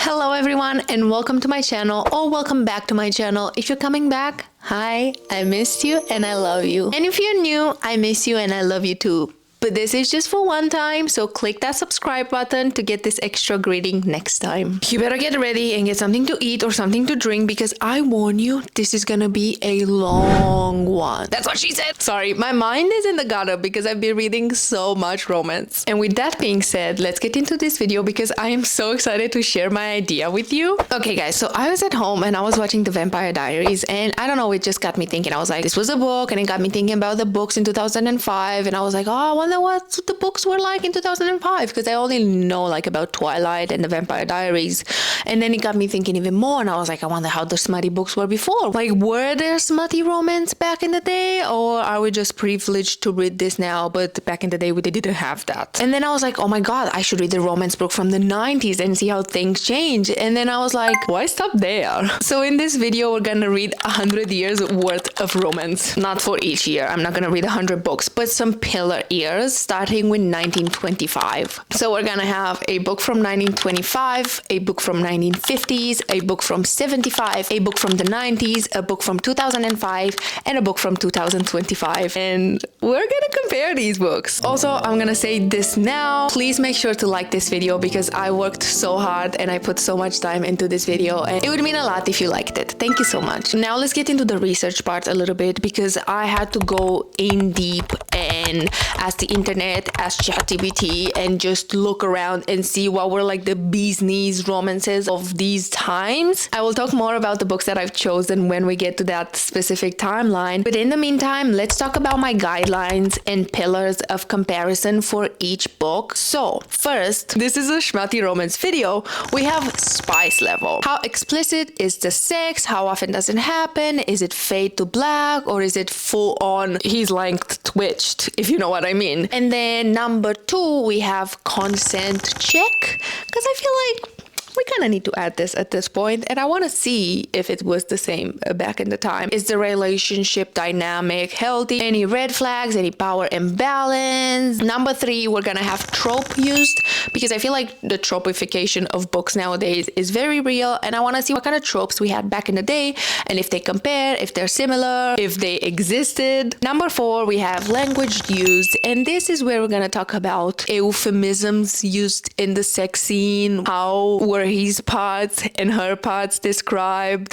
Hello everyone and welcome to my channel, or welcome back to my channel. If you're coming back, hi, I missed you and I love you. And if you're new, I miss you and I love you too. But this is just for one time, so click that subscribe button to get this extra greeting next time. You better get ready and get something to eat or something to drink because I warn you, this is gonna be a long one. That's what she said! Sorry, my mind is in the gutter because I've been reading so much romance. And with that being said, let's get into this video because I am so excited to share my idea with you. Okay guys, so I was at home and I was watching The Vampire Diaries and I don't know, it just got me thinking. I was like, this was a book and it got me thinking about the books in 2005 and I was like, oh, I wonder what the books were like in 2005 because I only know like about Twilight and The Vampire Diaries. And then it got me thinking even more and I was like, I wonder how the smutty books were before. Like, were there smutty romance back in the day, or are we just privileged to read this now, but back in the day we didn't have that? And then I was like, oh my god, I should read the romance book from the 90s and see how things change. And then I was like, why stop there? So in this video we're gonna read 100 years worth of romance. Not for each year, I'm not gonna read 100 books, but some pillar years starting with 1925. So we're gonna have a book from 1925, a book from 1950s, a book from 75, a book from the 90s, a book from 2005, and a book from 2025. And we're gonna compare these books. Also, I'm gonna say this now. Please make sure to like this video because I worked so hard and I put so much time into this video and it would mean a lot if you liked it. Thank you so much. Now let's get into the research part a little bit because I had to go in deep and ask the internet, ask ChatGPT, and just look around and see what were like the bee's knees romances of these times. I will talk more about the books that I've chosen when we get to that specific timeline. But in the meantime, let's talk about my guidelines and pillars of comparison for each book. So first, this is a schmutty romance video. We have spice level. How explicit is the sex? How often does it happen? Is it fade to black or is it full on his length twitched, if you know what I mean? And then number 2, we have consent check, because I feel like we kind of need to add this at this point, and I want to see if it was the same back in the time. Is the relationship dynamic healthy? Any red flags? Any power imbalance? Number 3, we're gonna have trope used, because I feel like the tropification of books nowadays is very real, and I want to see what kind of tropes we had back in the day, and if they compare, if they're similar, if they existed. Number 4, we have language used, and this is where we're gonna talk about euphemisms used in the sex scene. How were his parts and her parts described?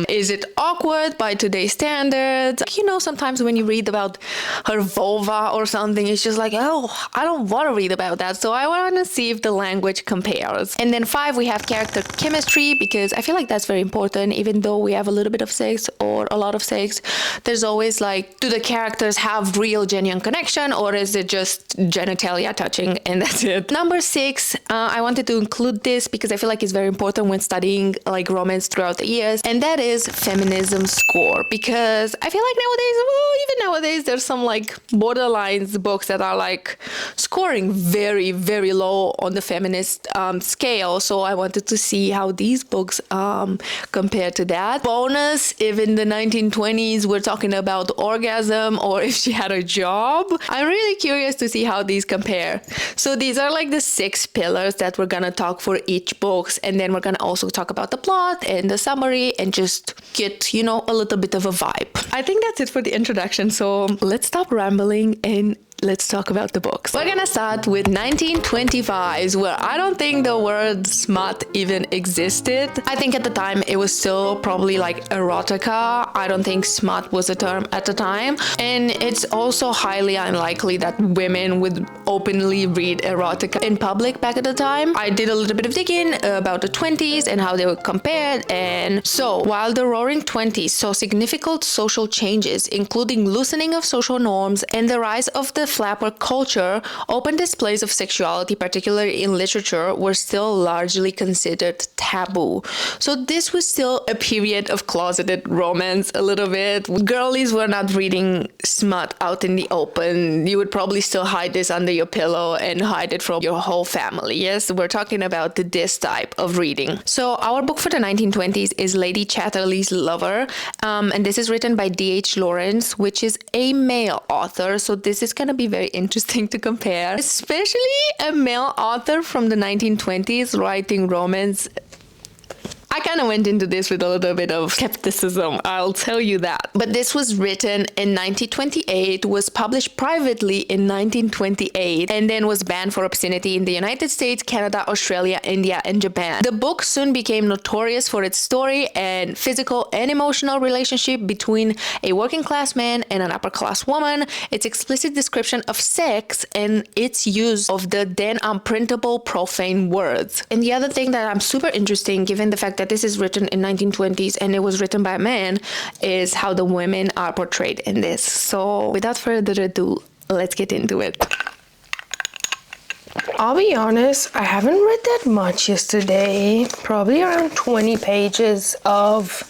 Is it awkward by today's standards? You know, sometimes when you read about her vulva or something, it's just like, oh, I don't want to read about that. So I want to see if the language compares. And then 5, we have character chemistry, because I feel like that's very important. Even though we have a little bit of sex or a lot of sex, there's always like, do the characters have real genuine connection, or is it just genitalia touching and that's it? Number 6, I wanted to include this because I feel like it's very important when studying like romance throughout the years, and that is feminism score, because I feel like nowadays, well, even nowadays, there's some like borderlines books that are like scoring very, very low on the feminist scale. So I wanted to see how these books compare to that. Bonus, if in the 1920s we're talking about orgasm or if she had a job. I'm really curious to see how these compare. So these are like the 6 pillars that we're gonna talk for each books, and then we're gonna also talk about the plot and the summary and just get, you know, a little bit of a vibe. I think that's it for the introduction, so let's stop rambling and let's talk about the books. We're gonna start with 1925s, where I don't think the word smut even existed. I think at the time it was still probably like erotica. I don't think smut was a term at the time. And it's also highly unlikely that women would openly read erotica in public back at the time. I did a little bit of digging about the 20s and how they were compared. And so while the roaring 20s saw significant social changes, including loosening of social norms and the rise of the flapper culture, open displays of sexuality, particularly in literature, were still largely considered taboo. So this was still a period of closeted romance a little bit. Girlies were not reading smut out in the open. You would probably still hide this under your pillow and hide it from your whole family. Yes, we're talking about this type of reading. So our book for the 1920s is Lady Chatterley's Lover, and this is written by D.H. Lawrence, which is a male author. So this is going to be very interesting to compare, especially a male author from the 1920s writing romance I kind of went into this with a little bit of skepticism, I'll tell you that. But this was written in 1928, was published privately in 1928, and then was banned for obscenity in the United States, Canada, Australia, India, and Japan. The book soon became notorious for its story and physical and emotional relationship between a working class man and an upper class woman, its explicit description of sex, and its use of the then unprintable profane words. And the other thing that I'm super interesting, given the fact that this is written in 1920s and it was written by a man, is how the women are portrayed in this. So without further ado, let's get into it. I'll be honest, I haven't read that much yesterday. Probably around 20 pages of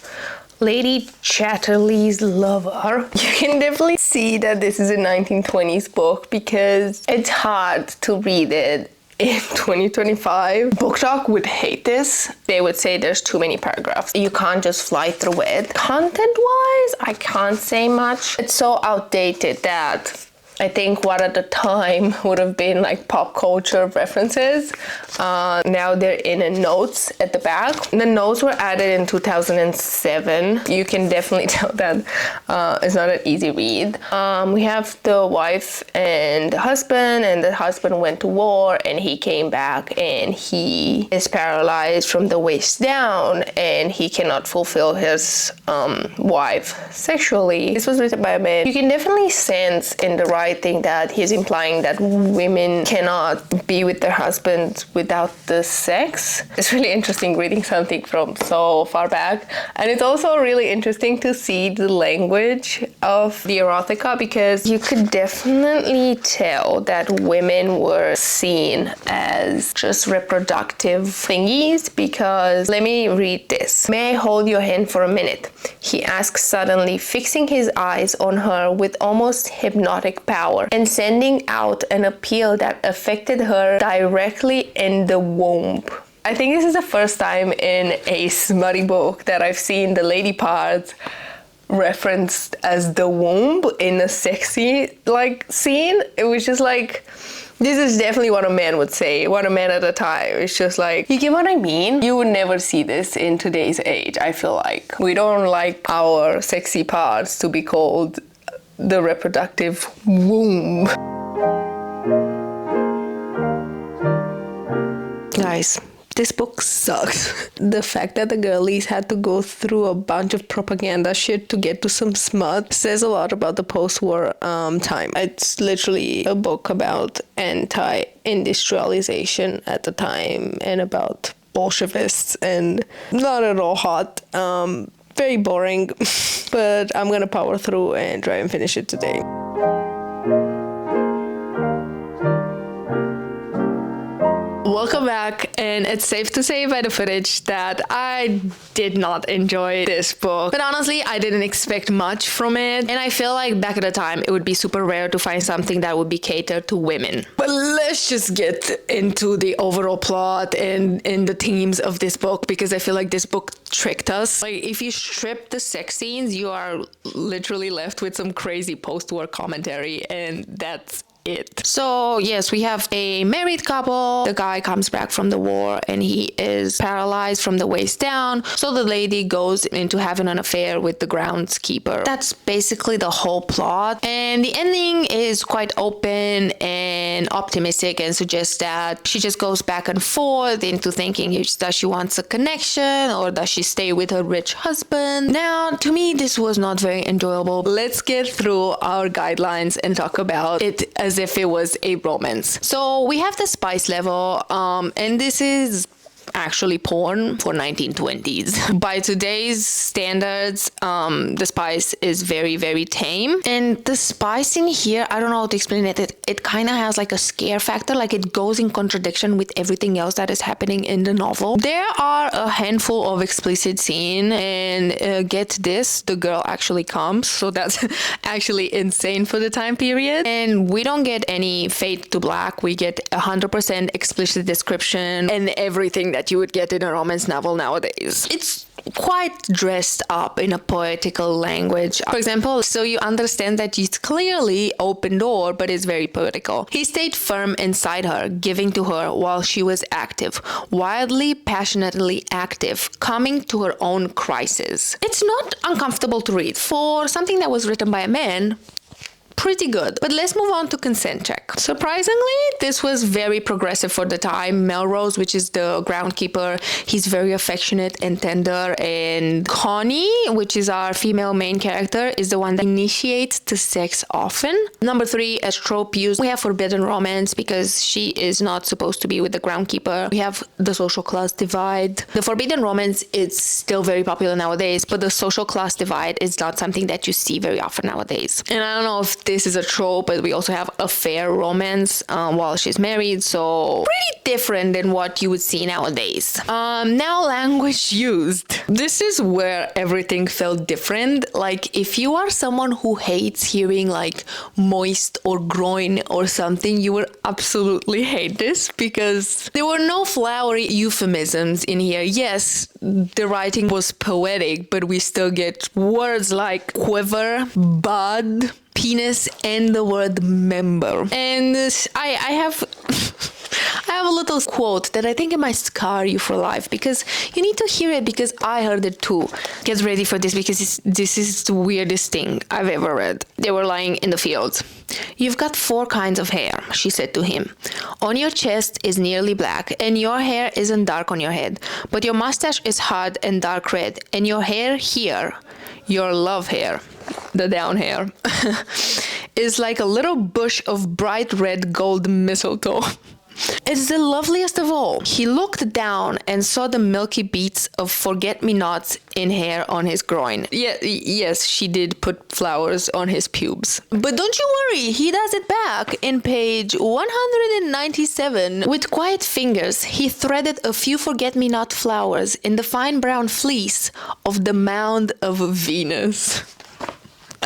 Lady Chatterley's Lover. You can definitely see that this is a 1920s book because it's hard to read it in 2025. Book Talk would hate this. They would say there's too many paragraphs. You can't just fly through it. Content-wise, I can't say much. It's so outdated that I think what at the time would have been like pop culture references, now they're in a notes at the back. The notes were added in 2007. You can definitely tell that it's not an easy read. We have the wife and the husband went to war and he came back and he is paralyzed from the waist down and he cannot fulfill his wife sexually. This was written by a man. You can definitely sense in the writing that he's implying that women cannot be with their husbands without the sex. It's really interesting reading something from so far back. And it's also really interesting to see the language of the erotica because you could definitely tell that women were seen as just reproductive thingies because let me read this. "May I hold your hand for a minute?" he asked suddenly, fixing his eyes on her with almost hypnotic power and sending out an appeal that affected her directly in the womb. I think this is the first time in a smutty book that I've seen the lady parts referenced as the womb in a sexy scene. It was just like, this is definitely what a man would say, what a man at the time. It's just like, you get what I mean? You would never see this in today's age, I feel like. We don't like our sexy parts to be called the reproductive womb. Guys, this book sucks. The fact that the girlies had to go through a bunch of propaganda shit to get to some smut says a lot about the post-war time. It's literally a book about anti-industrialization at the time and about Bolshevists and not at all hot. Very boring, but I'm gonna power through and try and finish it today. Welcome back, and it's safe to say by the footage that I did not enjoy this book. But honestly, I didn't expect much from it, and I feel like back at the time it would be super rare to find something that would be catered to women. But let's just get into the overall plot and the themes of this book, because I feel like this book tricked us. Like, if you strip the sex scenes, you are literally left with some crazy post-war commentary, and that's it. So yes, we have a married couple. The guy comes back from the war and he is paralyzed from the waist down. So the lady goes into having an affair with the groundskeeper. That's basically the whole plot. And the ending is quite open and optimistic and suggests that she just goes back and forth into thinking, does she wants a connection or does she stay with her rich husband? Now, to me, this was not very enjoyable. Let's get through our guidelines and talk about it as if it was a romance. So we have the spice level, and this is actually porn for 1920s. By today's standards, the spice is very, very tame. And the spice in here, I don't know how to explain it. It kind of has like a scare factor, like it goes in contradiction with everything else that is happening in the novel. There are a handful of explicit scenes, and get this, the girl actually comes. So that's actually insane for the time period. And we don't get any fade to black. We get 100% explicit description and everything that you would get in a romance novel nowadays. It's quite dressed up in a poetical language. For example, so you understand that it's clearly open door, but it's very poetical. He stayed firm inside her, giving to her while she was active, wildly, passionately active, coming to her own crisis. It's not uncomfortable to read. For something that was written by a man, pretty good. But let's move on to Consent Check. Surprisingly, this was very progressive for the time. Melrose, which is the groundkeeper, he's very affectionate and tender. And Connie, which is our female main character, is the one that initiates the sex often. Number 3, as trope used, we have forbidden romance because she is not supposed to be with the groundkeeper. We have the social class divide. The forbidden romance is still very popular nowadays, but the social class divide is not something that you see very often nowadays. And I don't know if this is a trope, but we also have affair romance while she's married, so pretty different than what you would see nowadays. Now, language used. This is where everything felt different. Like, if you are someone who hates hearing like moist or groin or something, you will absolutely hate this because there were no flowery euphemisms in here. Yes, the writing was poetic, but we still get words like quiver, bud, penis, and the word member. And I have I have a little quote that I think it might scar you for life because you need to hear it because I heard it too. Get ready for this because this is the weirdest thing I've ever read. They were lying in the fields. "You've got 4 kinds of hair," she said to him. "On your chest is nearly black, and your hair isn't dark on your head, but your mustache is hard and dark red, and your hair here, your love hair, the down hair, is like a little bush of bright red gold mistletoe. It's the loveliest of all." He looked down and saw the milky beads of forget-me-nots in hair on his groin. Yes, she did put flowers on his pubes. But don't you worry, he does it back. In page 197, with quiet fingers, he threaded a few forget-me-not flowers in the fine brown fleece of the mound of Venus.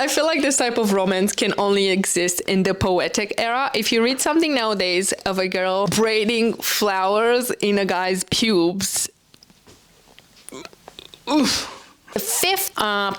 I feel like this type of romance can only exist in the poetic era. If you read something nowadays of a girl braiding flowers in a guy's pubes, oof. The 5th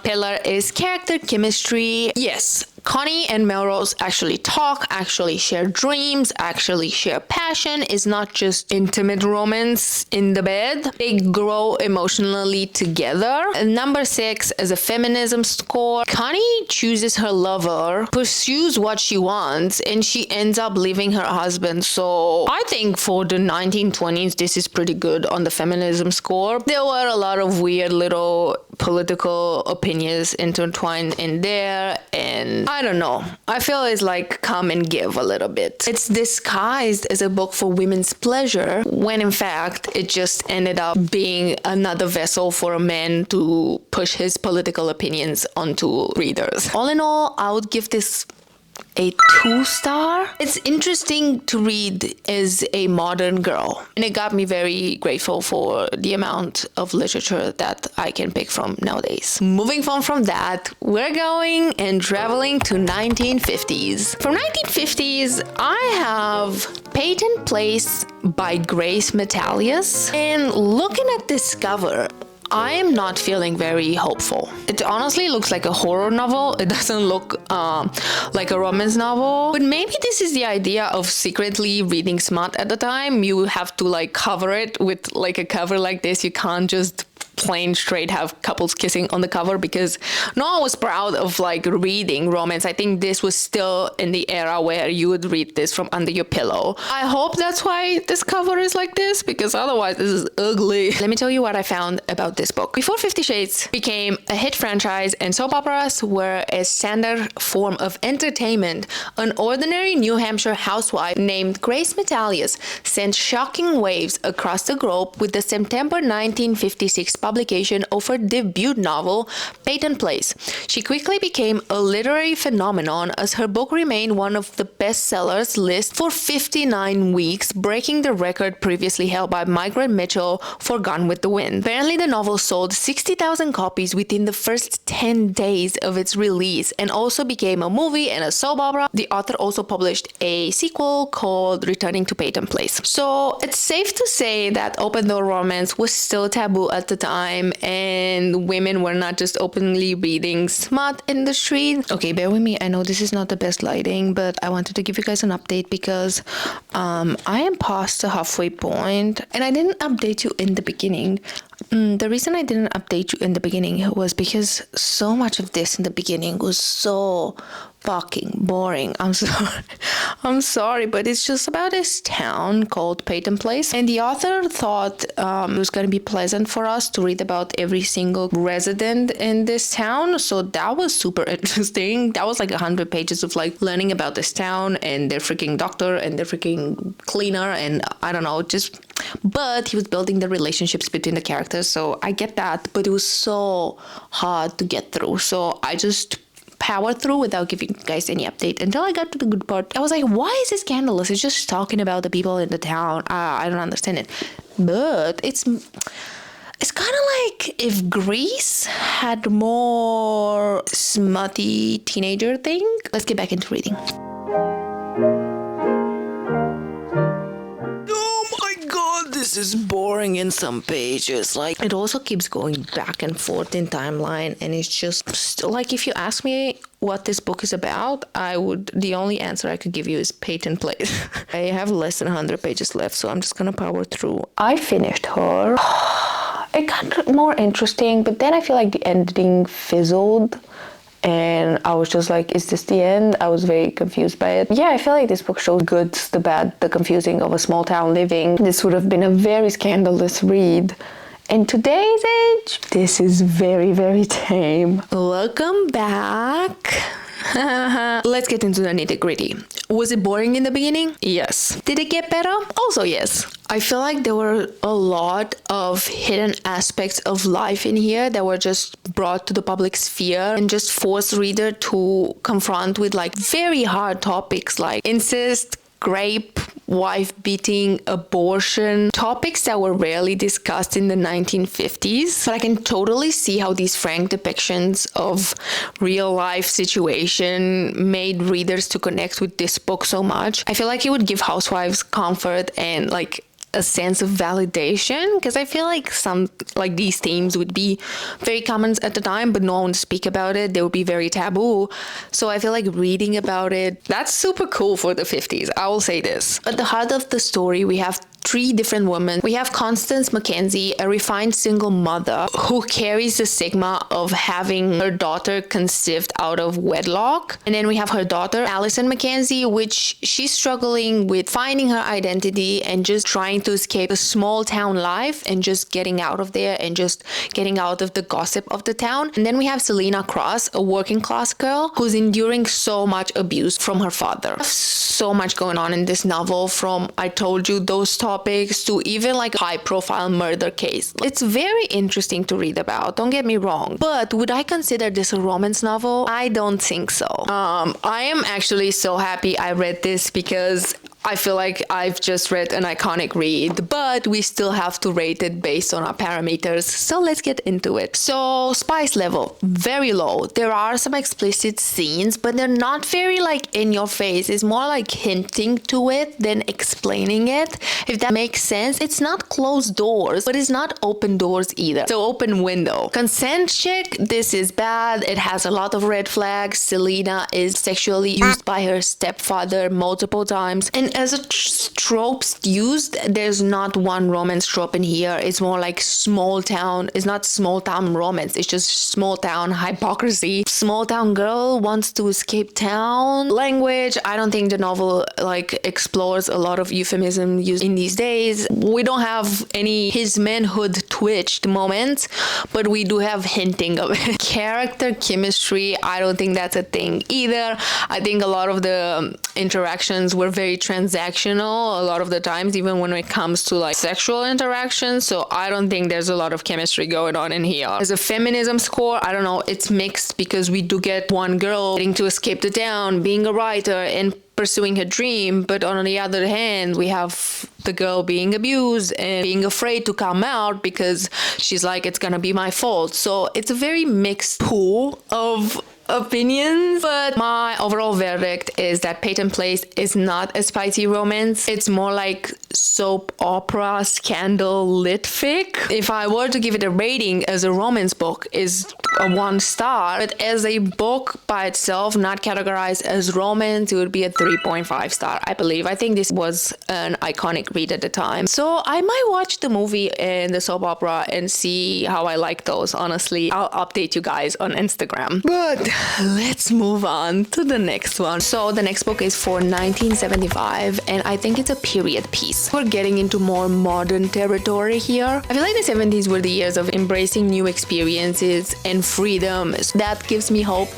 pillar is character chemistry. Yes, Connie and Melrose actually talk, actually share dreams, actually share passion. It's not just intimate romance in the bed. They grow emotionally together. And number 6 is a feminism score. Connie chooses her lover, pursues what she wants, and she ends up leaving her husband. So I think for the 1920s, this is pretty good on the feminism score. There were a lot of weird little political opinions intertwined in there, and I don't know. I feel it's like come and give a little bit. It's disguised as a book for women's pleasure, when in fact it just ended up being another vessel for a man to push his political opinions onto readers. All in all, I would give this a 2-star. It's interesting to read as a modern girl, and it got me very grateful for the amount of literature that I can pick from nowadays. Moving on from that, we're going and traveling to 1950s. From 1950s, I have Peyton Place by Grace Metalius, and looking at this cover, I am not feeling very hopeful. It honestly looks like a horror novel. It doesn't look like a romance novel. But maybe this is the idea of secretly reading smut at the time. You have to like cover it with like a cover like this. You can't just plain straight have couples kissing on the cover because no one was proud of like reading romance. I think this was still in the era where you would read this from under your pillow. I hope that's why this cover is like this because otherwise this is ugly. Let me tell you what I found about this book. Before 50 Shades became a hit franchise and soap operas were a standard form of entertainment, an ordinary New Hampshire housewife named Grace Metalius sent shocking waves across the globe with the September 1956 publication of her debut novel, Peyton Place. She quickly became a literary phenomenon as her book remained one of the bestsellers list for 59 weeks, breaking the record previously held by Margaret Mitchell for Gone with the Wind. Apparently, the novel sold 60,000 copies within the first 10 days of its release and also became a movie and a soap opera. The author also published a sequel called Returning to Peyton Place. So it's safe to say that open door romance was still taboo at the time, time and women were not just openly reading smut in the street. Okay, bear with me. I know this is not the best lighting, but I wanted to give you guys an update because I am past the halfway point and I didn't update you in the beginning. The reason I didn't update you in the beginning was because so much of this in the beginning was so fucking boring. I'm sorry. I'm sorry, but it's just about this town called Peyton Place. And the author thought it was going to be pleasant for us to read about every single resident in this town. So that was super interesting. That was like 100 pages of like learning about this town and their freaking doctor and their freaking cleaner and I don't know, just... But he was building the relationships between the characters, so I get that, but it was so hard to get through. So I just powered through without giving you guys any update until I got to the good part. I was like, why is this scandalous? It's just talking about the people in the town. I don't understand it. But it's kind of like if Greece had more smutty teenager thing. Let's get back into reading. This is boring in some pages. Like, it also keeps going back and forth in timeline, and it's just like, if you ask me what this book is about, the only answer I could give you is Peyton Place. I have less than 100 pages left, so I'm just gonna power through. I finished her. It got more interesting, but then I feel like the ending fizzled. And I was just like, is this the end? I was very confused by it. Yeah, I feel like this book shows good, the bad, the confusing of a small town living. This would have been a very scandalous read. In today's age, this is very, very tame. Welcome back. Let's get into the nitty-gritty. Was it boring in the beginning? Yes. Did it get better? Also yes. I feel like there were a lot of hidden aspects of life in here that were just brought to the public sphere and just forced reader to confront with like very hard topics like incest, rape, wife beating, abortion, topics that were rarely discussed in the 1950s. But I can totally see how these frank depictions of real life situation made readers to connect with this book so much. I feel like it would give housewives comfort and like a sense of validation, because I feel like some like these themes would be very common at the time, but no one would speak about it. They would be very taboo. So I feel like reading about it, that's super cool for the 50s. I will say this. At the heart of the story, we have three different women. We have Constance Mackenzie, a refined single mother who carries the stigma of having her daughter conceived out of wedlock. And then we have her daughter, Allison Mackenzie, which she's struggling with finding her identity and just trying to escape the small town life and just getting out of there and just getting out of the gossip of the town. And then we have Selena Cross, a working class girl who's enduring so much abuse from her father. So much going on in this novel, from I told you those topics to even like a high profile murder case. It's very interesting to read about, don't get me wrong, but would I consider this a romance novel? I don't think so. I am actually so happy I read this because I feel like I've just read an iconic read, but we still have to rate it based on our parameters. So let's get into it. So spice level, very low. There are some explicit scenes, but they're not very like in your face. It's more like hinting to it than explaining it, if that makes sense. It's not closed doors, but it's not open doors either. So open window. Consent chick, this is bad. It has a lot of red flags. Selena is sexually used by her stepfather multiple times. And as a tropes used, there's not one romance trope in here. It's more like small town. It's not small town romance. It's just small town hypocrisy. Small town girl wants to escape town. Language, I don't think the novel like explores a lot of euphemism used in these days. We don't have any his manhood twitched moments, but we do have hinting of it. Character chemistry, I don't think that's a thing either. I think a lot of the interactions were very transactional a lot of the times, even when it comes to like sexual interactions. So I don't think there's a lot of chemistry going on in here. As a feminism score, I don't know, it's mixed, because we do get one girl getting to escape the town, being a writer and pursuing her dream, but on the other hand we have the girl being abused and being afraid to come out because she's like, it's gonna be my fault. So it's a very mixed pool of opinions, but my overall verdict is that Peyton Place is not a spicy romance. It's more like soap opera scandal lit fic. If I were to give it a rating as a romance book, is a 1 star, but as a book by itself, not categorized as romance, it would be a 3.5 star, I believe. I think this was an iconic read at the time. So I might watch the movie and the soap opera and see how I like those. Honestly, I'll update you guys on Instagram. But let's move on to the next one. So the next book is for 1975, and I think it's a period piece. We're getting into more modern territory here. I feel like the 70s were the years of embracing new experiences and freedom. So that gives me hope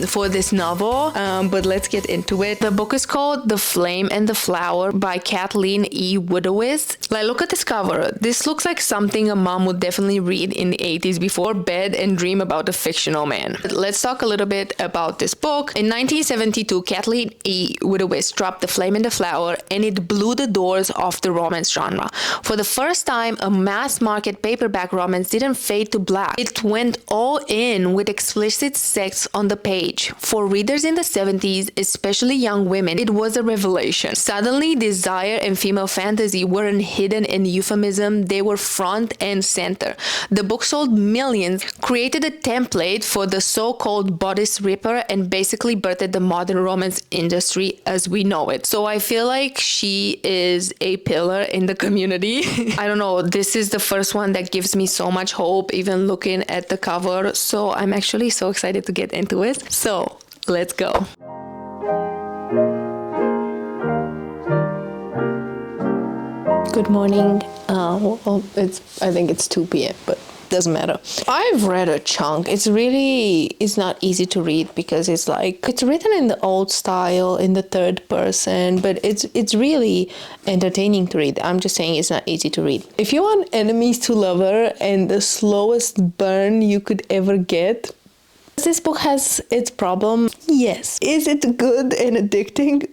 for this novel, but let's get into it. The book is called The Flame and the Flower by Kathleen E. Woodowitz. Like, look at this cover. This looks like something a mom would definitely read in the 80s before bed and dream about a fictional man. But let's talk a little bit about this book. In 1972, Kathleen E. Woodowitz dropped The Flame and the Flower, and it blew the doors off the romance genre. For the first time, a mass market paperback romance didn't fade to black. It went all in with explicit sex on the page. For readers in the 70s, especially young women, it was a revelation. Suddenly, desire and female fantasy weren't hidden in euphemism, they were front and center. The book sold millions, created a template for the so-called bodice ripper, and basically birthed the modern romance industry as we know it. So I feel like she is a pillar in the community. I don't know, this is the first one that gives me so much hope, even looking at the cover. So I'm actually so excited to get into it. So let's go. Good morning. I think it's 2 p.m., but doesn't matter. I've read a chunk. It's not easy to read because it's written in the old style, in the third person, but it's really entertaining to read. I'm just saying it's not easy to read. If you want enemies to lover and the slowest burn you could ever get, this book has its problem. Yes. Is it good and addicting?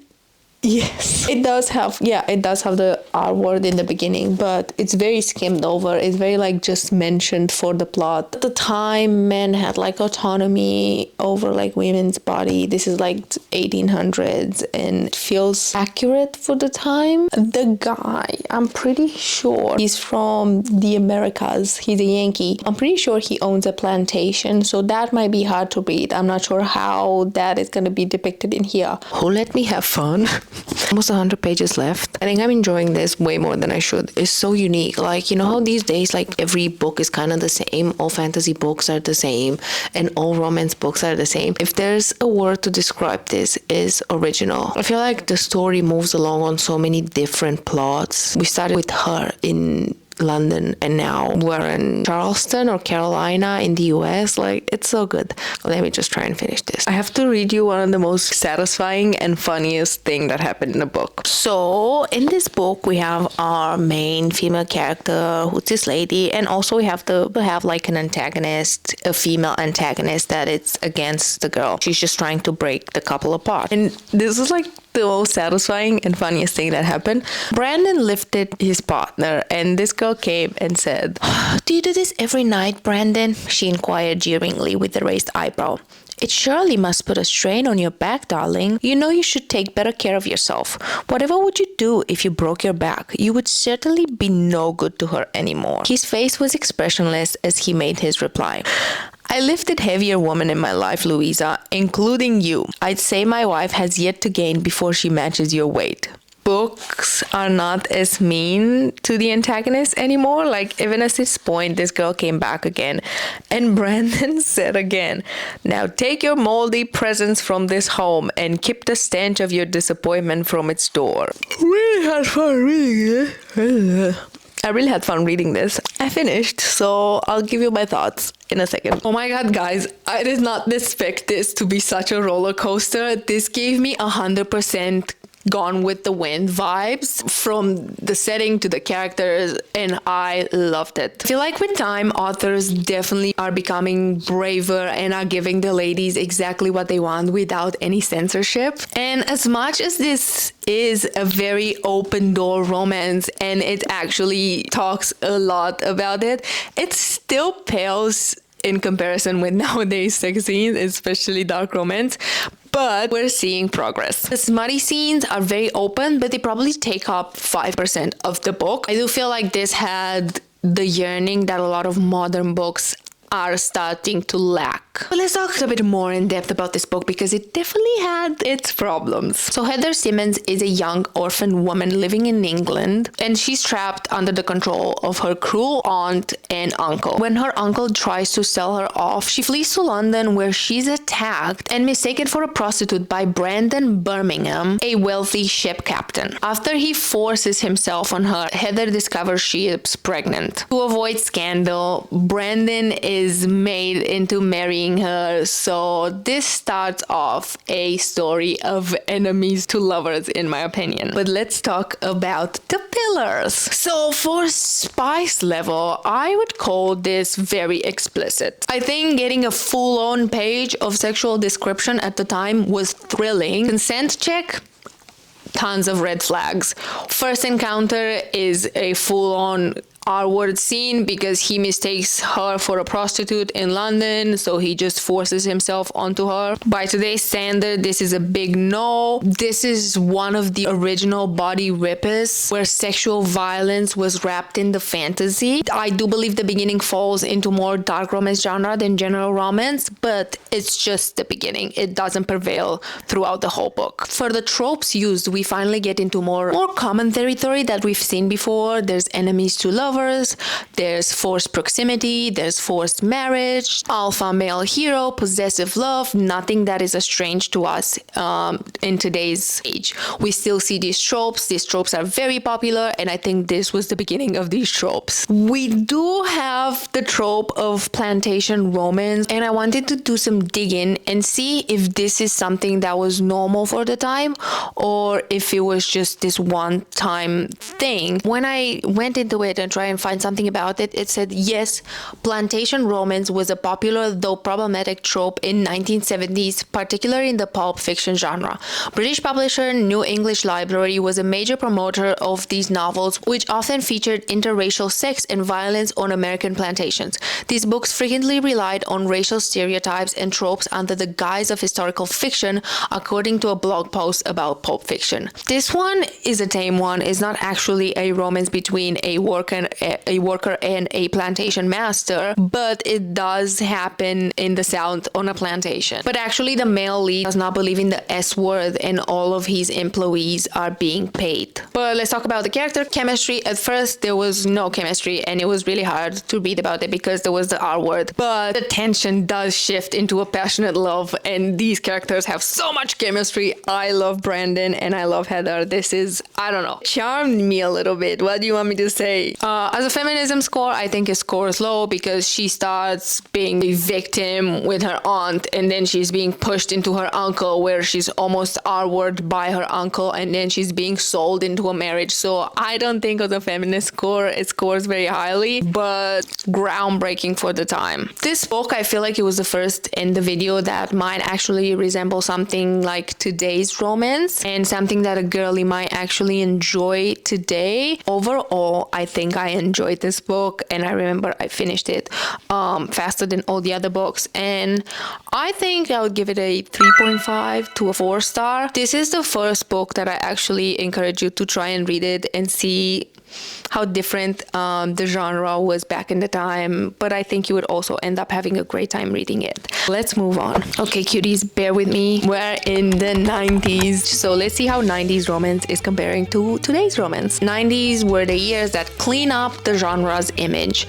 Yes, it does have the R word in the beginning, but it's very skimmed over. It's very just mentioned for the plot. At the time, men had autonomy over women's body. This is 1800s, and it feels accurate for the time. The guy, I'm pretty sure he's from the Americas. He's a Yankee. I'm pretty sure he owns a plantation, so that might be hard to read. I'm not sure how that is going to be depicted in here. Oh, let me have fun. Almost 100 pages left. I think I'm enjoying this way more than I should. It's so unique. You know how these days every book is kind of the same, all fantasy books are the same, and all romance books are the same. If there's a word to describe this, is original. I feel like the story moves along on so many different plots. We started with her in London, and now we're in Charleston or Carolina in the US. It's so good. Let me just try and finish this. I have to read you one of the most satisfying and funniest thing that happened in the book. So in this book, we have our main female character, who's this lady, and also we have an antagonist, a female antagonist that it's against the girl. She's just trying to break the couple apart. And this is the most satisfying and funniest thing that happened. Brandon lifted his partner, and this girl came and said, "Do you do this every night, Brandon?" She inquired jeeringly with a raised eyebrow. "It surely must put a strain on your back, darling. You know you should take better care of yourself. Whatever would you do if you broke your back? You would certainly be no good to her anymore." His face was expressionless as he made his reply. "I lifted heavier women in my life, Louisa, including you. I'd say my wife has yet to gain before she matches your weight." Books are not as mean to the antagonist anymore. Even at this point, this girl came back again, and Brandon said again, "Now take your moldy presence from this home and keep the stench of your disappointment from its door." Really had fun reading it. I really had fun reading this. I finished, so I'll give you my thoughts in a second. Oh my god, guys, I did not expect this to be such a roller coaster. This gave me 100% Gone with the Wind vibes, from the setting to the characters, and I loved it. I feel like with time, authors definitely are becoming braver and are giving the ladies exactly what they want without any censorship. And as much as this is a very open door romance and it actually talks a lot about it, it still pales in comparison with nowadays sex scenes, especially dark romance. But we're seeing progress. The smutty scenes are very open, but they probably take up 5% of the book. I do feel like this had the yearning that a lot of modern books are starting to lack. But let's talk a bit more in depth about this book because it definitely had its problems. So Heather Simmons is a young orphan woman living in England, and she's trapped under the control of her cruel aunt and uncle. When her uncle tries to sell her off, she flees to London where she's attacked and mistaken for a prostitute by Brandon Birmingham, a wealthy ship captain. After he forces himself on her, Heather discovers she is pregnant. To avoid scandal, Brandon is made into marrying her, so this starts off a story of enemies to lovers, in my opinion. But let's talk about the pillars. So for spice level, I would call this very explicit. I think getting a full-on page of sexual description at the time was thrilling. Consent check, tons of red flags. First encounter is a full-on R-word scene because he mistakes her for a prostitute in London, so he just forces himself onto her. By today's standard, this is a big no. This is one of the original body ripists where sexual violence was wrapped in the fantasy. I do believe the beginning falls into more dark romance genre than general romance, but it's just the beginning. It doesn't prevail throughout the whole book. For the tropes used, we finally get into more common territory that we've seen before. There's enemies to lovers, there's forced proximity, there's forced marriage, alpha male hero, possessive love, nothing that is strange to us in today's age. We still see these tropes. These tropes are very popular, and I think this was the beginning of these tropes. We do have the trope of plantation romance, and I wanted to do some digging and see if this is something that was normal for the time or if it was just this one-time thing. When I went into it and tried and find something about it, it said yes, plantation romance was a popular though problematic trope in 1970s, particularly in the pulp fiction genre. British publisher New English Library was a major promoter of these novels, which often featured interracial sex and violence on American plantations. These books frequently relied on racial stereotypes and tropes under the guise of historical fiction, according to a blog post about pulp fiction. This one is a tame one. It's not actually a romance between a worker and a plantation master, but it does happen in the South on a plantation. But actually the male lead does not believe in the S word and all of his employees are being paid. But let's talk about the character chemistry. At first there was no chemistry and it was really hard to read about it because there was the R word, but the tension does shift into a passionate love and these characters have so much chemistry. I love Brandon and I love Heather. This is, I don't know, charmed me a little bit. What do you want me to say? As a feminism score, I think his score is low because she starts being a victim with her aunt and then she's being pushed into her uncle where she's almost R-worded by her uncle and then she's being sold into a marriage. So I don't think as a feminist score, it scores very highly, but groundbreaking for the time. This book, I feel like it was the first in the video that might actually resemble something like today's romance and something that a girly might actually enjoy today. Overall, I think I enjoyed this book and I remember I finished it faster than all the other books, and I think I would give it a 3.5 to a 4 star. This is the first book that I actually encourage you to try and read it and see how different the genre was back in the time, but I think you would also end up having a great time reading it. Let's move on. Okay, cuties, bear with me. We're in the 90s, so let's see how 90s romance is comparing to today's romance. 90s were the years that clean up the genre's image.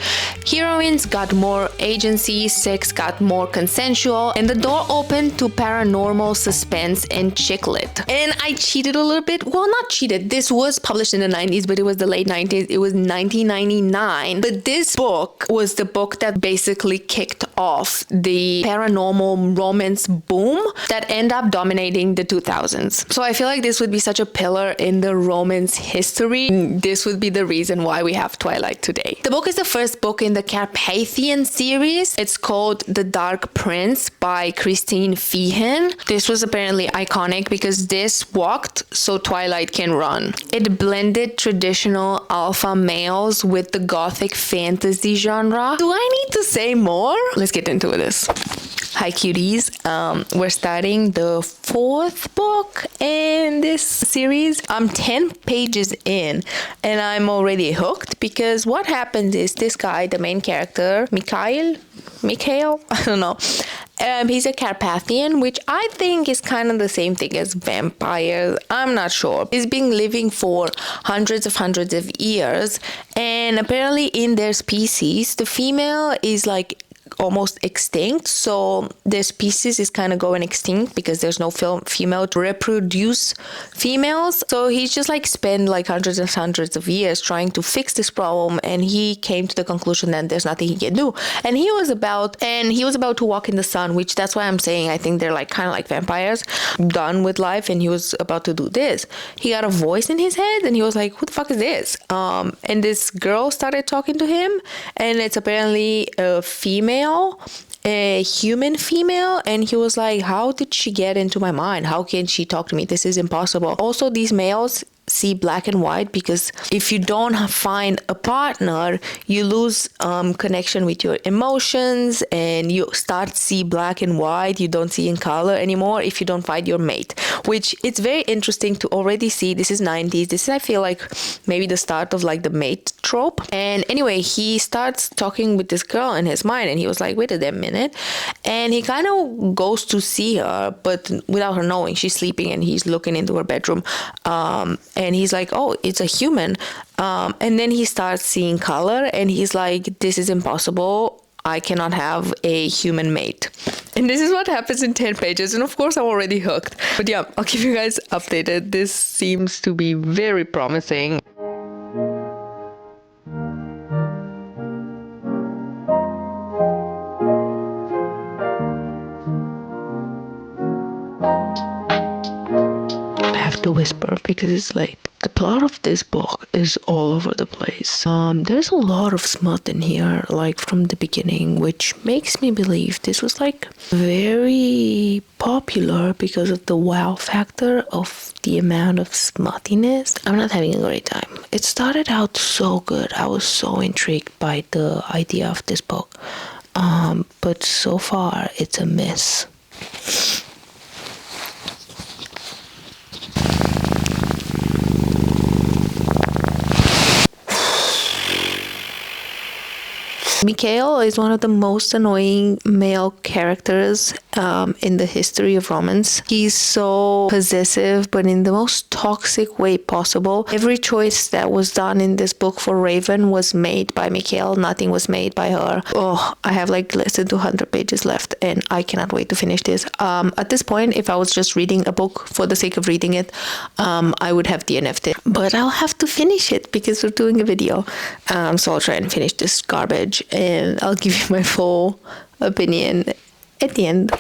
Heroines got more agency, sex got more consensual, and the door opened to paranormal suspense and chick lit. And I cheated a little bit. Well, not cheated. This was published in the 90s, but it was the late 90s. It was 1999. But this book was the book that basically kicked off the paranormal romance boom that ended up dominating the 2000s. So I feel like this would be such a pillar in the romance history. This would be the reason why we have Twilight today. The book is the first book in the Carpathian series. It's called The Dark Prince by Christine Feehan. This was apparently iconic because this walked so Twilight can run. It blended traditional traditional alpha males with the gothic fantasy genre. Do I need to say more? Let's get into this. Hi cuties, we're starting the 4th book in this series. I'm 10 pages in and I'm already hooked because what happens is this guy, the main character, Mikhail, I don't know. He's a Carpathian, which I think is kind of the same thing as vampires. I'm not sure. He's been living for hundreds of years, and apparently in their species, the female is like almost extinct, so their species is kind of going extinct because there's no female to reproduce females. So he's just like spent like hundreds of years trying to fix this problem, and he came to the conclusion that there's nothing he can do. And he was about to walk in the sun, which that's why I'm saying I think they're like kind of like vampires, done with life, and he was about to do this. He got a voice in his head and he was like, who the fuck is this? And this girl started talking to him, and it's apparently a female, a human female, and he was like, how did she get into my mind? How can she talk to me? This is impossible. Also, these males see black and white because if you don't find a partner, you lose connection with your emotions and you start see black and white. You don't see in color anymore if you don't find your mate, which it's very interesting to already see. This is 90s. This is, I feel like, maybe the start of like the mate trope. And anyway, he starts talking with this girl in his mind and he was like, wait a damn minute. And he kind of goes to see her, but without her knowing. She's sleeping and he's looking into her bedroom. And he's like, oh, it's a human. And then he starts seeing color and he's like, this is impossible. I cannot have a human mate. And this is what happens in 10 pages. And of course, I'm already hooked. But yeah, I'll keep you guys updated. This seems to be very promising. To whisper because it's like the plot of this book is all over the place. There's a lot of smut in here, like from the beginning, which makes me believe this was like very popular because of the wow factor of the amount of smuttiness. I'm not having a great time. It started out so good. I was so intrigued by the idea of this book, but so far it's a miss. Mikhail is one of the most annoying male characters in the history of romance. He's so possessive, but in the most toxic way possible. Every choice that was done in this book for Raven was made by Mikhail. Nothing was made by her. Oh, I have like less than 200 pages left and I cannot wait to finish this. At this point, if I was just reading a book for the sake of reading it, I would have DNF'd it. But I'll have to finish it because we're doing a video. So I'll try and finish this garbage and I'll give you my full opinion at the end.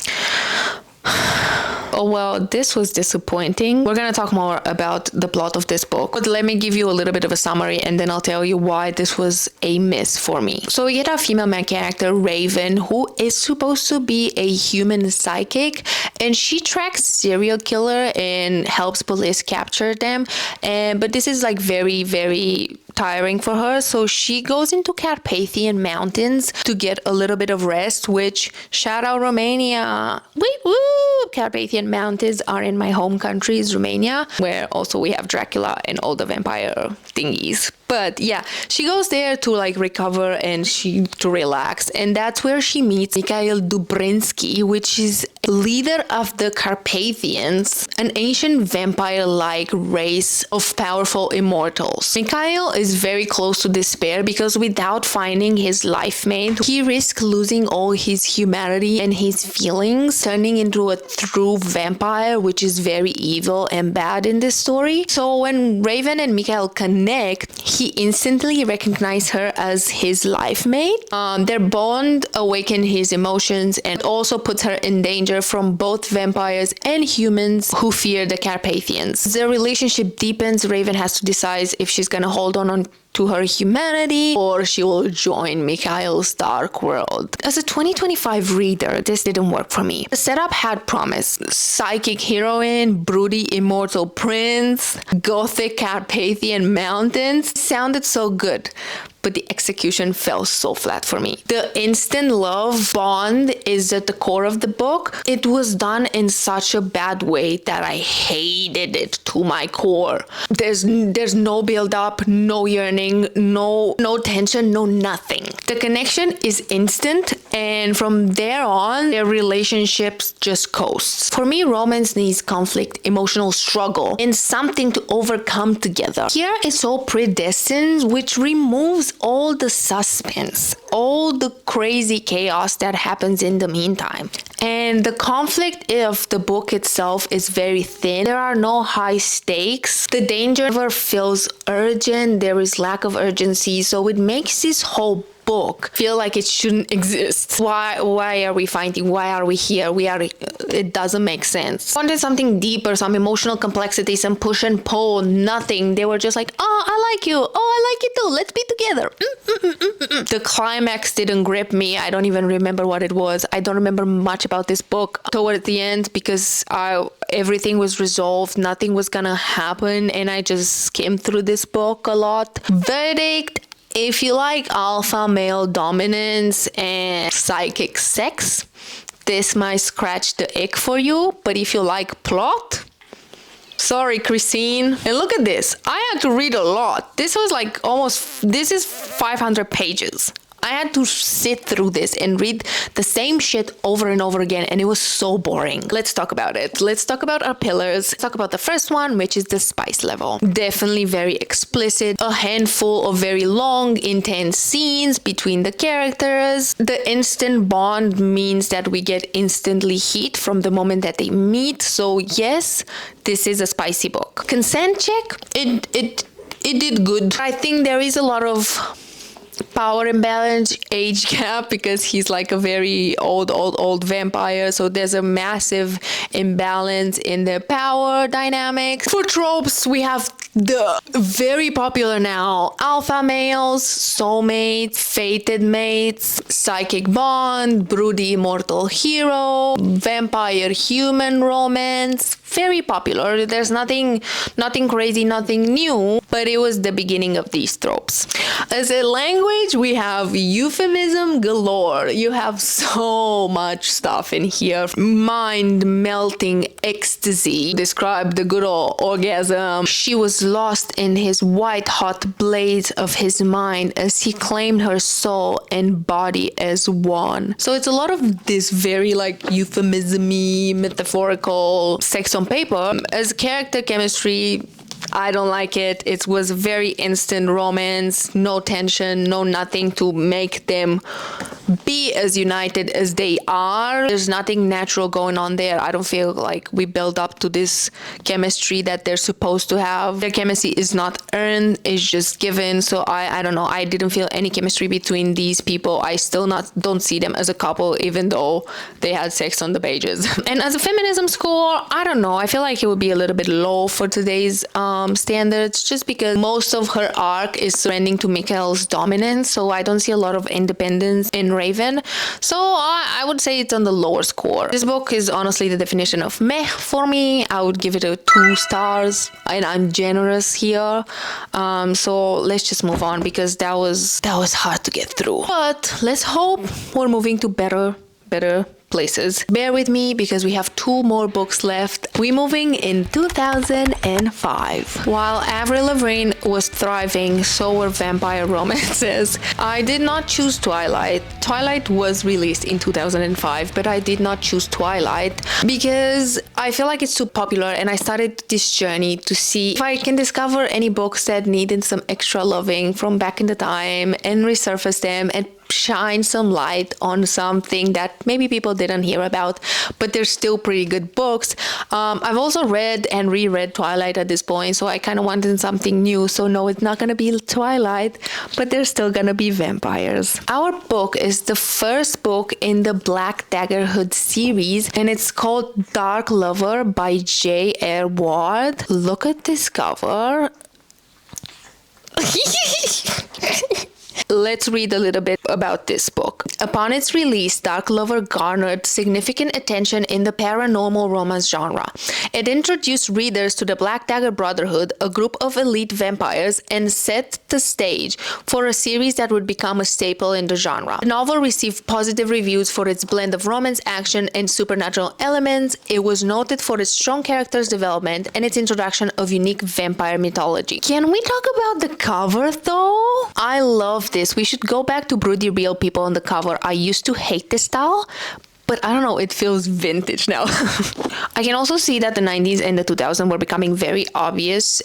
Oh well, this was disappointing. We're gonna talk more about the plot of this book, but let me give you a little bit of a summary and then I'll tell you why this was a miss for me. So we get our female main character, Raven, who is supposed to be a human psychic, and she tracks serial killer and helps police capture them. But this is like very, very tiring for her, so she goes into Carpathian mountains to get a little bit of rest, which, shout out Romania. Woo! Carpathian mountains are in my home country, is Romania, where also we have Dracula and all the vampire thingies. But yeah, she goes there to like recover and to relax, and that's where she meets Mikhail Dubrinsky, which is leader of the Carpathians, an ancient vampire-like race of powerful immortals. Mikhail is very close to despair because without finding his life mate, he risks losing all his humanity and his feelings, turning into a true vampire, which is very evil and bad in this story. So when Raven and Mikhail connect, he instantly recognizes her as his life mate. Their bond awakens his emotions and also puts her in danger from both vampires and humans who fear the Carpathians. The relationship deepens. Raven has to decide if she's gonna hold on to her humanity, or she will join Mikhail's dark world. As a 2025 reader, this didn't work for me. The setup had promise. Psychic heroine, broody immortal prince, gothic Carpathian mountains sounded so good, but the execution fell so flat for me. The instant love bond is at the core of the book. It was done in such a bad way that I hated it to my core. There's no build up, no yearning, no tension, no nothing. The connection is instant, and from there on, their relationships just coasts. For me, romance needs conflict, emotional struggle, and something to overcome together. Here, it's all predestined, which removes all the suspense, all the crazy chaos that happens in the meantime. And the conflict of the book itself is very thin. There are no high stakes. The danger never feels urgent. There is lack of urgency. So it makes this whole book feel like it shouldn't exist. Why are we fighting? Why are we here? It doesn't make sense. I wanted something deeper, some emotional complexity, some push and pull, nothing. They were just like, oh, I like you. Oh, I like you too. Let's be together. The climax didn't grip me. I don't even remember what it was. I don't remember much about this book toward the end because everything was resolved. Nothing was gonna happen, and I just skimmed through this book a lot. Verdict: if you like alpha male dominance and psychic sex, this might scratch the ick for you. But if you like plot, sorry, Christine. And look at this. I had to read a lot. This is 500 pages. I had to sit through this and read the same shit over and over again, and it was so boring. Let's talk about it. Let's talk about our pillars. Let's talk about the first one, which is the spice level. Definitely very explicit. A handful of very long, intense scenes between the characters. The instant bond means that we get instantly heat from the moment that they meet. So yes, this is a spicy book. Consent check. It did good. I think there is a lot of power imbalance, age gap, because he's like a very old vampire, so there's a massive imbalance in their power dynamics. For tropes, we have the very popular now alpha males, soulmates, fated mates, psychic bond, broody immortal hero, vampire human romance. Very popular. There's nothing crazy, nothing new, but it was the beginning of these tropes. As a language, we have euphemism galore. You have so much stuff in here. Mind-melting ecstasy. Describe the good old orgasm. She was lost in his white-hot blaze of his mind as he claimed her soul and body as one. So it's a lot of this very like euphemism-y, metaphorical sex on paper. As character chemistry, I don't like it. It was very instant romance, no tension, no nothing to make them be as united as they are. There's nothing natural going on there. I don't feel like we build up to this chemistry that they're supposed to have. Their chemistry is not earned, it's just given. So I don't know. I didn't feel any chemistry between these people. I still don't see them as a couple, even though they had sex on the pages. And as a feminism score, I don't know. I feel like it would be a little bit low for today's standards, just because most of her arc is surrendering to Mikhail's dominance. So I don't see a lot of independence in Raven. So I would say it's on the lower score. This book is honestly the definition of meh for me. I would give it a 2 stars, and I'm generous here. So let's just move on, because that was hard to get through. But let's hope we're moving to better places. Bear with me, because we have 2 more books left. We're moving in 2005. While Avril Lavigne was thriving, so were vampire romances. I did not choose Twilight. Twilight was released in 2005, but I did not choose Twilight because I feel like it's too popular, and I started this journey to see if I can discover any books that needed some extra loving from back in the time and resurface them and shine some light on something that maybe people didn't hear about, but they're still pretty good books. I've also read and reread Twilight at this point, so I kind of wanted something new. So no, it's not gonna be Twilight, but there's still gonna be vampires. Our book is the first book in the Black Daggerhood series, and it's called Dark Lover by J.R. Ward. Look at this cover. Let's read a little bit about this book. Upon its release, Dark Lover garnered significant attention in the paranormal romance genre. It introduced readers to the Black Dagger Brotherhood, a group of elite vampires, and set the stage for a series that would become a staple in the genre. The novel received positive reviews for its blend of romance, action, and supernatural elements. It was noted for its strong characters development and its introduction of unique vampire mythology. Can we talk about the cover though? I love this. We should go back to broody real people on the cover. I used to hate this style, but I don't know, it feels vintage now. I can also see that the 90s and the 2000s were becoming very obvious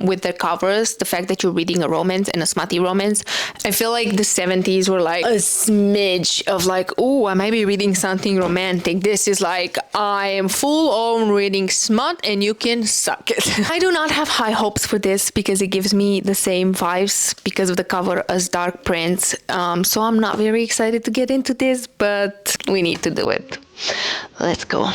with their covers. The fact that you're reading a romance and a smutty romance. I feel like the 70s were like a smidge of like, oh, I might be reading something romantic. This is like, I am full on reading smut and you can suck it. I do not have high hopes for this because it gives me the same vibes because of the cover as Dark Prince. So I'm not very excited to get into this, but we need to do it. Let's go.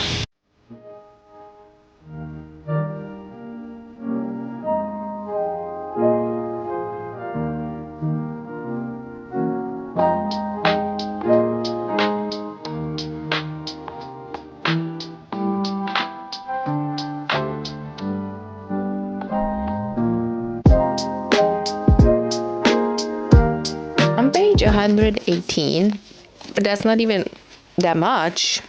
On page 118, but that's not even that much.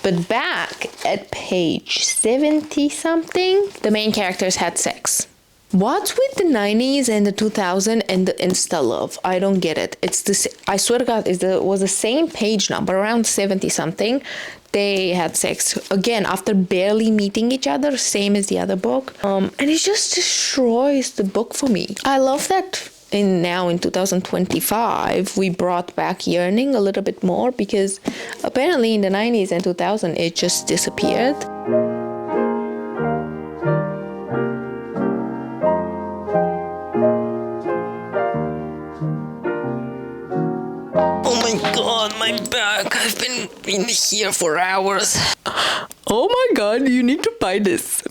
But back at page 70 something, the main characters had sex. What's with the 90s and the 2000 and the insta love? I don't get it. It's this. I swear to God, it was the same page number, around 70 something. They had sex again after barely meeting each other, same as the other book. And it just destroys the book for me. I love that. Now in 2025 we brought back yearning a little bit more, because apparently in the 90s and 2000 it just disappeared. Oh my god, my back. I've been in here for hours. Oh my god, you need to buy this.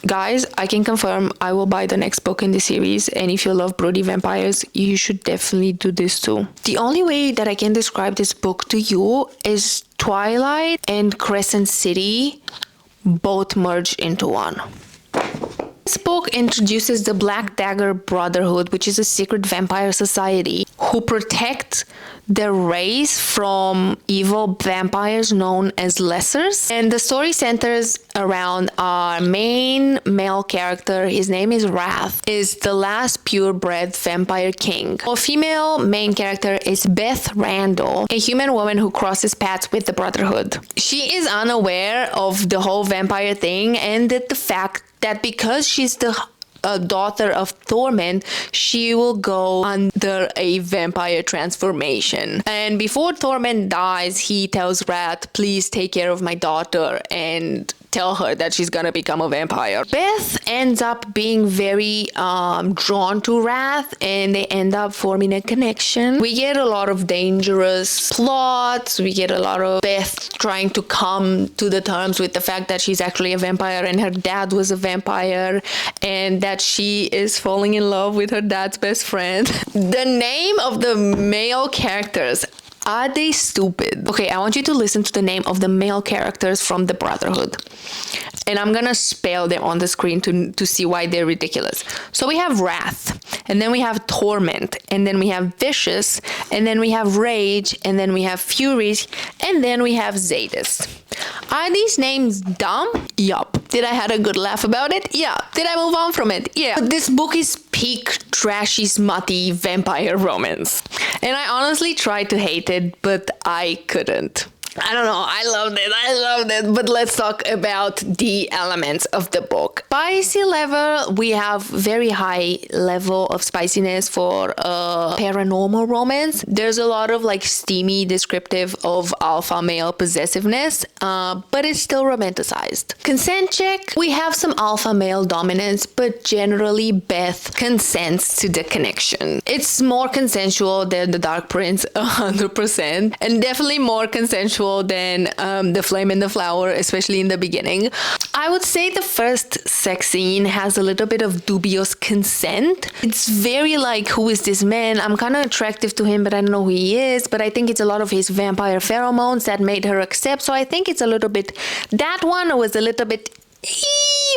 Guys, I can confirm I will buy the next book in the series, and if you love broody vampires, you should definitely do this too. The only way that I can describe this book to you is Twilight and Crescent City both merged into one. This book introduces the Black Dagger Brotherhood, which is a secret vampire society who protect their race from evil vampires known as lessers. And the story centers around our main male character. His name is Wrath, is the last purebred vampire king. Our female main character is Beth Randall, a human woman who crosses paths with the Brotherhood. She is unaware of the whole vampire thing, and that the fact that because she's the daughter of Torment, she will go under a vampire transformation. And before Torment dies, he tells Wrath, please take care of my daughter and tell her that she's gonna become a vampire. Beth ends up being very drawn to Wrath, and they end up forming a connection. We get a lot of dangerous plots. We get a lot of Beth trying to come to the terms with the fact that she's actually a vampire and her dad was a vampire, and that she is falling in love with her dad's best friend. The name of the male characters, are they stupid? Okay, I want you to listen to the name of the male characters from the Brotherhood. And I'm gonna spell them on the screen to see why they're ridiculous. So we have Wrath, and then we have Torment, and then we have Vicious, and then we have Rage, and then we have Furies, and then we have Zadis. Are these names dumb? Yup. Did I had a good laugh about it? Yeah. Did I move on from it? Yeah. But this book is peak trashy, smutty vampire romance. And I honestly tried to hate it, but I couldn't. I don't know, I loved it, but let's talk about the elements of the book. Spicy level, we have very high level of spiciness for a paranormal romance. There's a lot of like steamy descriptive of alpha male possessiveness, but it's still romanticized. Consent check, we have some alpha male dominance, but generally Beth consents to the connection. It's more consensual than the Dark Prince, 100%, and definitely more consensual consensual than The Flame and the Flower, especially in the beginning. I would say the first sex scene has a little bit of dubious consent. It's very like, who is this man? I'm kind of attractive to him, but I don't know who he is. But I think it's a lot of his vampire pheromones that made her accept. So I think it's a little bit, that one was a little bit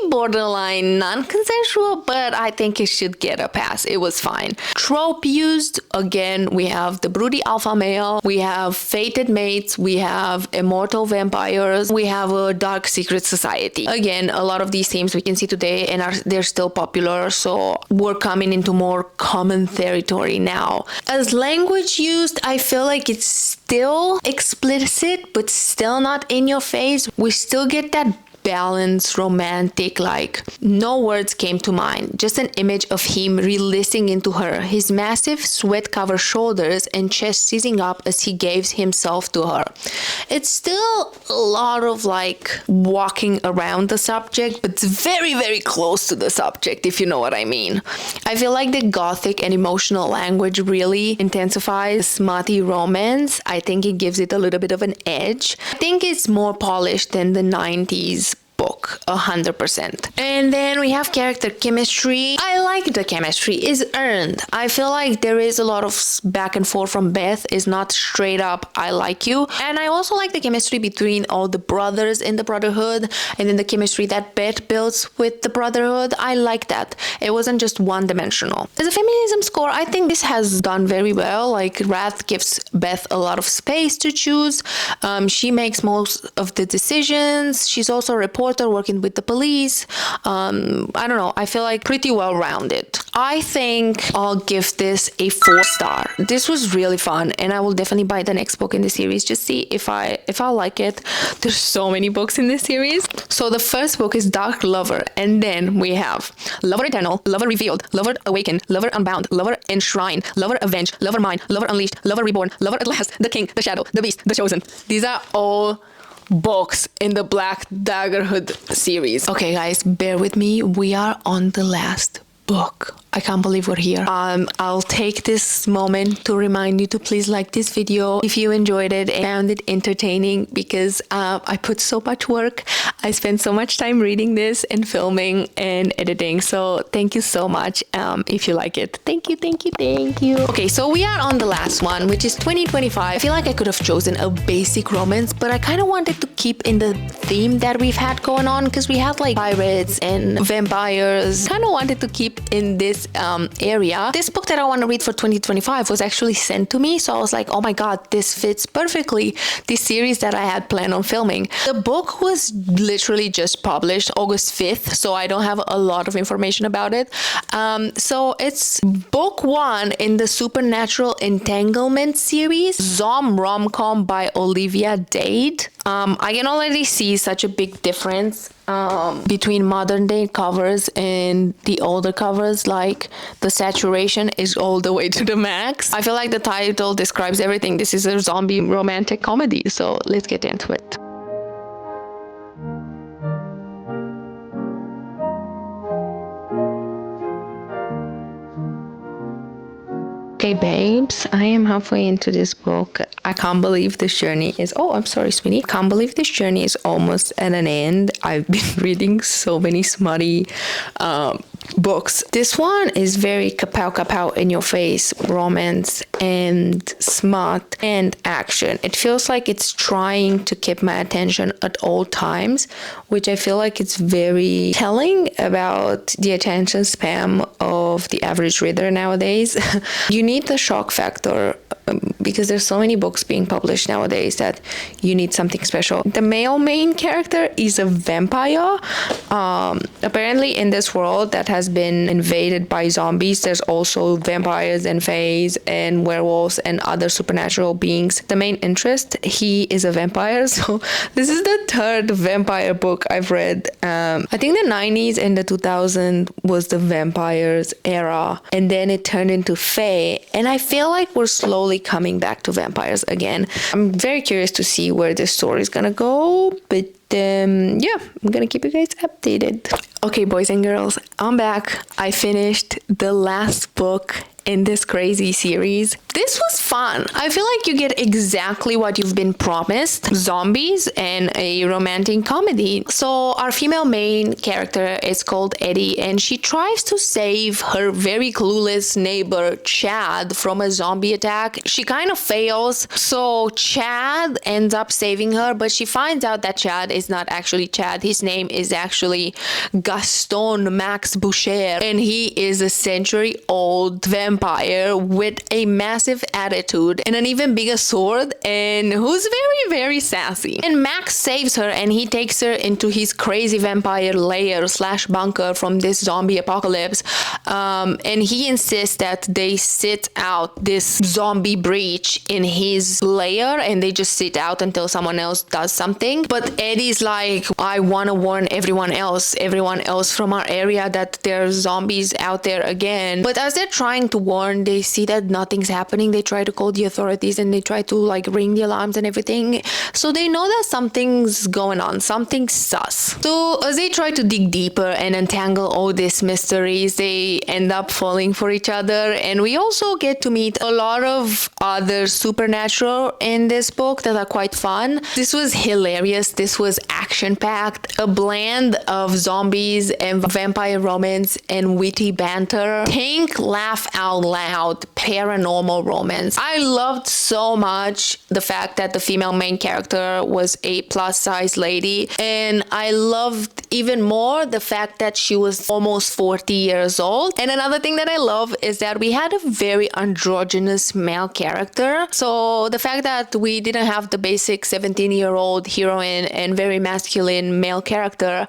borderline non-consensual, but I think it should get a pass. It was fine. Trope used, again, we have the broody alpha male, we have fated mates, we have immortal vampires, we have a dark secret society. Again, a lot of these themes we can see today and they're still popular, so we're coming into more common territory now. As language used, I feel like it's still explicit, but still not in your face. We still get that balanced, romantic, like no words came to mind, just an image of him releasing into her, his massive sweat-covered shoulders and chest seizing up as he gives himself to her. It's still a lot of like walking around the subject, but it's very, very close to the subject, if you know what I mean. I feel like the gothic and emotional language really intensifies smutty romance. I think it gives it a little bit of an edge. I think it's more polished than the 90s book, 100%. And then we have character chemistry. I like the chemistry. It's earned. I feel like there is a lot of back and forth from Beth. It's not straight up, I like you. And I also like the chemistry between all the brothers in the Brotherhood, and then the chemistry that Beth builds with the Brotherhood. I like that. It wasn't just one-dimensional. As a feminism score, I think this has done very well. Like, Wrath gives Beth a lot of space to choose. She makes most of the decisions. She's also a reporter working with the police. I don't know. I feel like pretty well rounded. I think I'll give this a 4-star. This was really fun, and I will definitely buy the next book in the series. Just see if I like it. There's so many books in this series. So the first book is Dark Lover, and then we have Lover Eternal, Lover Revealed, Lover Awakened, Lover Unbound, Lover Enshrined, Lover Avenged, Lover Mine, Lover Unleashed, Lover Reborn, Lover at Last, The King, The Shadow, The Beast, The Chosen. These are all books in the Black Daggerhood series. Okay guys, bear with me. We are on the last book. I can't believe we're here. I'll take this moment to remind you to please like this video if you enjoyed it and found it entertaining, because I put so much work. I spent so much time reading this and filming and editing. So thank you so much if you like it. Thank you, thank you, thank you. Okay, so we are on the last one, which is 2025. I feel like I could have chosen a basic romance, but I kind of wanted to keep in the theme that we've had going on, because we had like pirates and vampires. Kind of wanted to keep in this area. This book that I want to read for 2025 was actually sent to me, so I was like, oh my god, this fits perfectly the series that I had planned on filming. The book was literally just published August 5th, so I don't have a lot of information about it. So it's book 1 in the Supernatural Entanglement series, Zom Rocom by Olivia Dade. I can already see such a big difference between modern day covers and the older covers. Like, the saturation is all the way to the max. I feel like the title describes everything. This is a zombie romantic comedy, so let's get into it. Okay, babes, I am halfway into this book. I can't believe this journey is... Oh, I'm sorry, sweetie. Can't believe this journey is almost at an end. I've been reading so many smutty books. This one is very kapow in your face romance and smut and action. It feels like it's trying to keep my attention at all times, which I feel like it's very telling about the attention span of the average reader nowadays. You need the shock factor, because there's so many books being published nowadays that you need something special. The male main character is a vampire. Apparently in this world that has been invaded by zombies, there's also vampires and fays and werewolves and other supernatural beings. The main interest, he is a vampire, so this is the 3rd vampire book I've read. I think the 90s and the 2000s was the vampires era, and then it turned into fae, and I feel like we're slowly coming back to vampires again. I'm very curious to see where this story is gonna go, but yeah, I'm gonna keep you guys updated. Okay, boys and girls, I'm back. I finished the last book in this crazy series. This was fun. I feel like you get exactly what you've been promised. Zombies and a romantic comedy. So our female main character is called Eddie, and she tries to save her very clueless neighbor Chad from a zombie attack. She kind of fails, so Chad ends up saving her, but she finds out that Chad is not actually Chad. His name is actually Gaston Max Boucher, and he is a century-old vampire with a massive attitude and an even bigger sword, and who's very, very sassy. And Max saves her, and he takes her into his crazy vampire lair / bunker from this zombie apocalypse, and he insists that they sit out this zombie breach in his lair, and they just sit out until someone else does something. But Eddie's like, I want to warn everyone else from our area that there's zombies out there again. But as they're trying to warn, they see that nothing's happening. They try to call the authorities, and they try to like ring the alarms and everything. So they know that something's going on, something sus. So as they try to dig deeper and untangle all these mysteries, they end up falling for each other. And we also get to meet a lot of other supernatural in this book that are quite fun. This was hilarious. This was action-packed, a blend of zombies and vampire romance and witty banter. Think laugh out loud paranormal romance. I loved so much the fact that the female main character was a plus-size lady, and I loved even more the fact that she was almost 40 years old. And another thing that I love is that we had a very androgynous male character. So the fact that we didn't have the basic 17-year-old heroine and very masculine male character,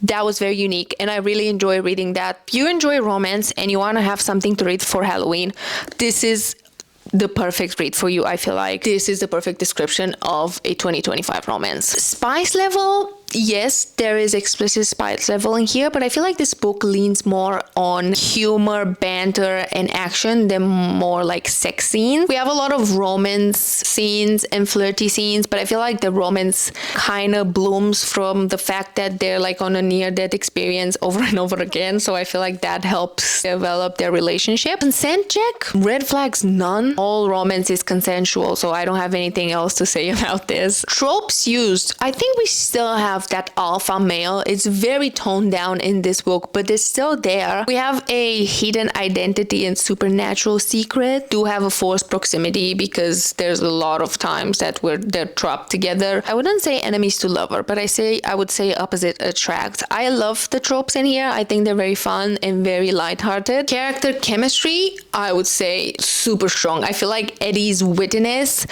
that was very unique, and I really enjoy reading that. If you enjoy romance and you want to have something to read for Halloween, this is the perfect read for you. I feel like this is the perfect description of a 2025 romance. Spice level, yes, there is explicit spice level in here, but I feel like this book leans more on humor, banter, and action than more like sex scenes. We have a lot of romance scenes and flirty scenes, but I feel like the romance kind of blooms from the fact that they're like on a near-death experience over and over again. So I feel like that helps develop their relationship. Consent check, red flags, none. All romance is consensual, so I don't have anything else to say about this. Tropes used, I think we still have that alpha male. It's very toned down in this book, but it's still there. We have a hidden identity and supernatural secret. Do have a forced proximity because there's a lot of times that they're trapped together. I wouldn't say enemies to lover, but I would say opposite attract. I love the tropes in here. I think they're very fun and very lighthearted. Character chemistry, I would say super strong. I feel like Eddie's wittiness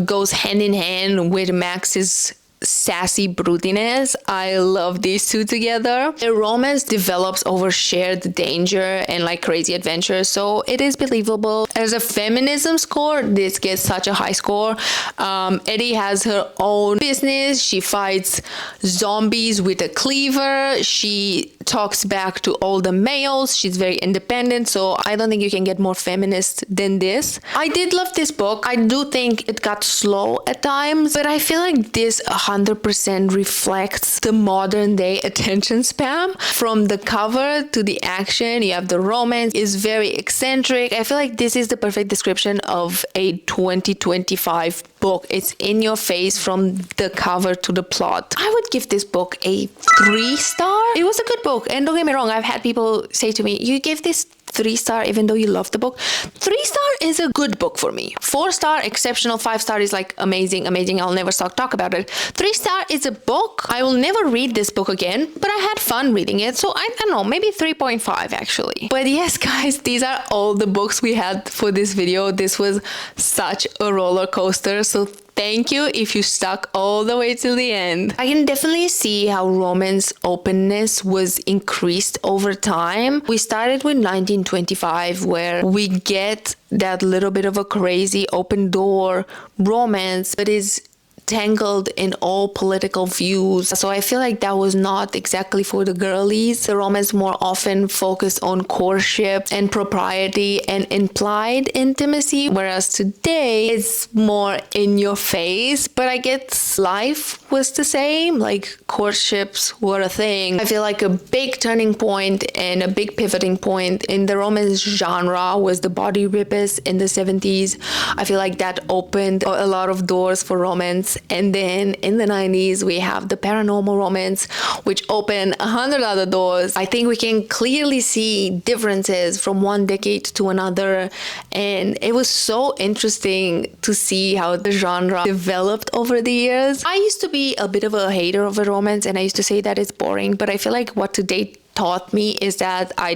goes hand in hand with Max's sassy broodiness. I love these two together. The romance develops over shared danger and like crazy adventures, so it is believable. As a feminism score, this gets such a high score. Eddie has her own business. She fights zombies with a cleaver. She talks back to all the males. She's very independent, so I don't think you can get more feminist than this. I did love this book. I do think it got slow at times, but I feel like this 100% reflects the modern day attention span. From the cover to the action, you have the romance is very eccentric. I feel like this is the perfect description of a 2025 book. It's in your face from the cover to the plot. I would give this book a 3-star. It was a good book, and don't get me wrong, I've had people say to me, you give this 3-star even though you love the book. 3-star is a good book for me. 4-star, exceptional. 5-star is like amazing. I'll never stop talk about it. 3-star is a book. I will never read this book again, but I had fun reading it. So I don't know, maybe 3.5 actually. But yes, guys, these are all the books we had for this video. This was such a roller coaster. So thank you if you stuck all the way till the end. I can definitely see how romance openness was increased over time. We started with 1925, where we get that little bit of a crazy open door romance, but is tangled in all political views. So I feel like that was not exactly for the girlies. The romance more often focused on courtship and propriety and implied intimacy, whereas today it's more in your face. But I guess life was the same, like courtships were a thing. I feel like a big turning point and a big pivoting point in the romance genre was the body rapists in the 70s. I feel like that opened a lot of doors for romance. And then in the 90s, we have the paranormal romance, which opened 100 other doors. I think we can clearly see differences from one decade to another. And it was so interesting to see how the genre developed over the years. I used to be a bit of a hater of a romance, and I used to say that it's boring, but I feel like what today taught me is that I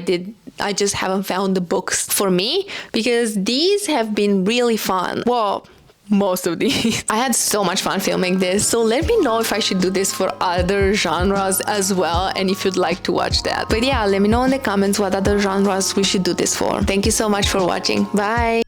just haven't found the books for me, because these have been really fun. Well, most of these. I had so much fun filming this, so let me know if I should do this for other genres as well, and if you'd like to watch that. But yeah, let me know in the comments what other genres we should do this for. Thank you so much for watching. Bye!